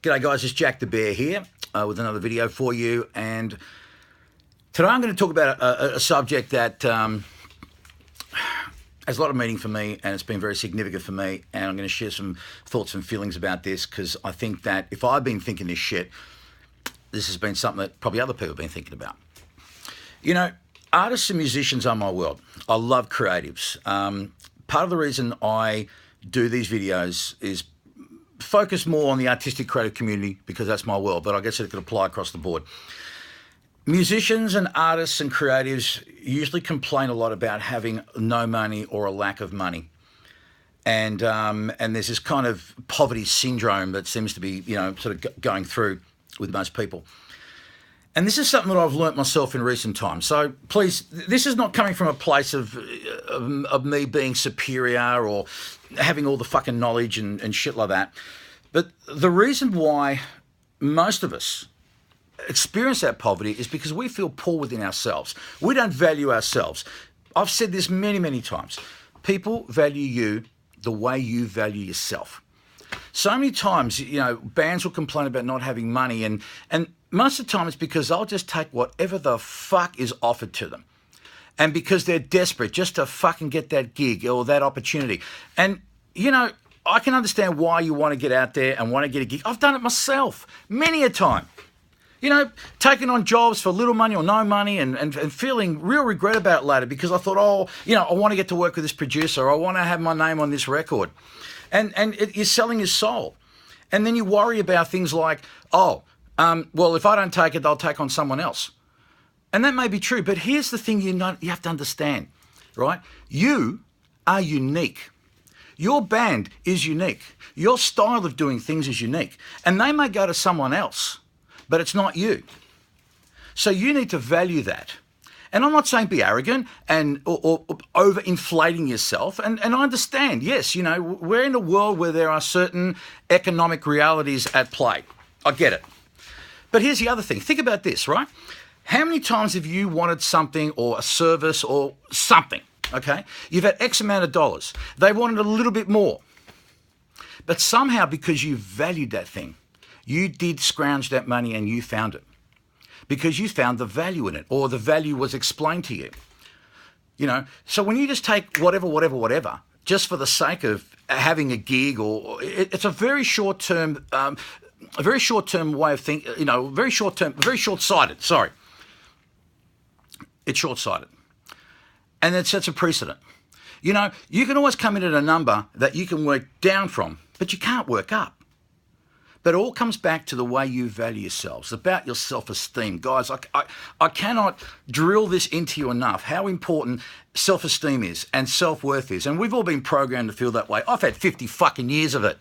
G'day guys, it's Jack the Bear here with another video for you, and today I'm going to talk about a subject that has a lot of meaning for me, and it's been very significant for me, and I'm going to share some thoughts and feelings about this because I think that if I've been thinking this shit, this has been something that probably other people have been thinking about. You know, artists and musicians are my world. I love creatives. Part of the reason I do these videos is focus more on the artistic creative community because that's my world, but I guess it could apply across the board. Musicians and artists and creatives usually complain a lot about having no money or a lack of money. And there's this kind of poverty syndrome that seems to be, sort of going through with most people. And this is something that I've learnt myself in recent times. So please, this is not coming from a place of me being superior or having all the fucking knowledge and shit like that. But the reason why most of us experience that poverty is because we feel poor within ourselves. We don't value ourselves. I've said this many, many times. People value you the way you value yourself. So many times, bands will complain about not having money, and most of the time it's because they'll just take whatever the fuck is offered to them. And because they're desperate just to fucking get that gig or that opportunity. And, I can understand why you want to get out there and want to get a gig. I've done it myself many a time. Taking on jobs for little money or no money and feeling real regret about it later because I thought, I want to get to work with this producer, or I want to have my name on this record. And you're selling your soul. And then you worry about things like, well, if I don't take it, they'll take on someone else. And that may be true, but here's the thing you have to understand, right? You are unique. Your band is unique. Your style of doing things is unique. And they may go to someone else, but it's not you. So you need to value that. And I'm not saying be arrogant or over-inflating yourself. And I understand, yes, we're in a world where there are certain economic realities at play. I get it. But here's the other thing. Think about this, right? How many times have you wanted something or a service or something, okay? You've had X amount of dollars. They wanted a little bit more. But somehow, because you valued that thing, you did scrounge that money and you found it. Because you found the value in it, or the value was explained to you. So when you just take whatever, just for the sake of having a gig, or it's a very short-term, way of thinking, very short-sighted, sorry. It's short-sighted. And it sets a precedent. You can always come in at a number that you can work down from, but you can't work up. But it all comes back to the way you value yourselves, about your self-esteem. Guys, I cannot drill this into you enough, how important self-esteem is and self-worth is. And we've all been programmed to feel that way. I've had 50 fucking years of it.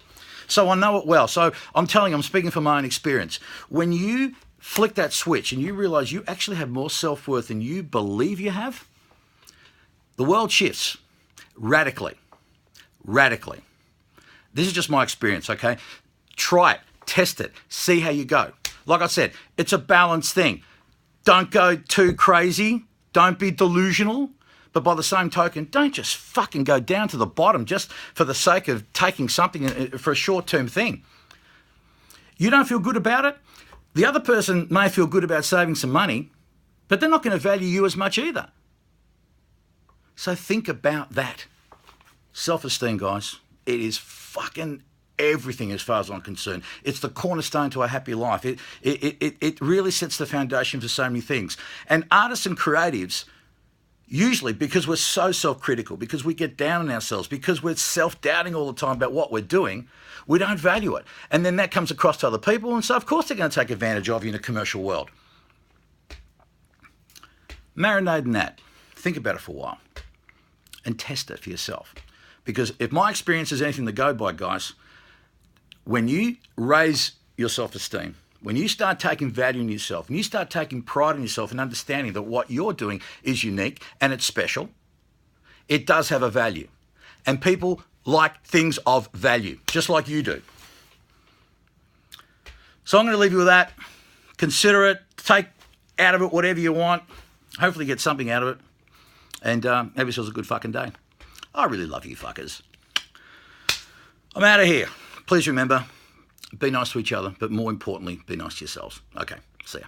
So I know it well. So I'm speaking from my own experience. When you flick that switch and you realize you actually have more self-worth than you believe you have, the world shifts radically. Radically. This is just my experience, okay? Try it. Test it. See how you go. Like I said, it's a balanced thing. Don't go too crazy. Don't be delusional. But by the same token, don't just fucking go down to the bottom just for the sake of taking something for a short-term thing. You don't feel good about it. The other person may feel good about saving some money, but they're not going to value you as much either. So think about that. Self-esteem, guys. It is fucking everything as far as I'm concerned. It's the cornerstone to a happy life. It really sets the foundation for so many things. And artists and creatives, usually because we're so self-critical, because we get down on ourselves, because we're self-doubting all the time about what we're doing, we don't value it. And then that comes across to other people, and so of course they're going to take advantage of you in a commercial world. Marinate in that. Think about it for a while. And test it for yourself. Because if my experience is anything to go by, guys, when you raise your self-esteem, when you start taking value in yourself, and you start taking pride in yourself and understanding that what you're doing is unique and it's special, it does have a value. And people like things of value, just like you do. So I'm going to leave you with that. Consider it. Take out of it whatever you want. Hopefully get something out of it. And have yourselves a good fucking day. I really love you fuckers. I'm out of here. Please remember, be nice to each other, but more importantly, be nice to yourselves. Okay, see ya.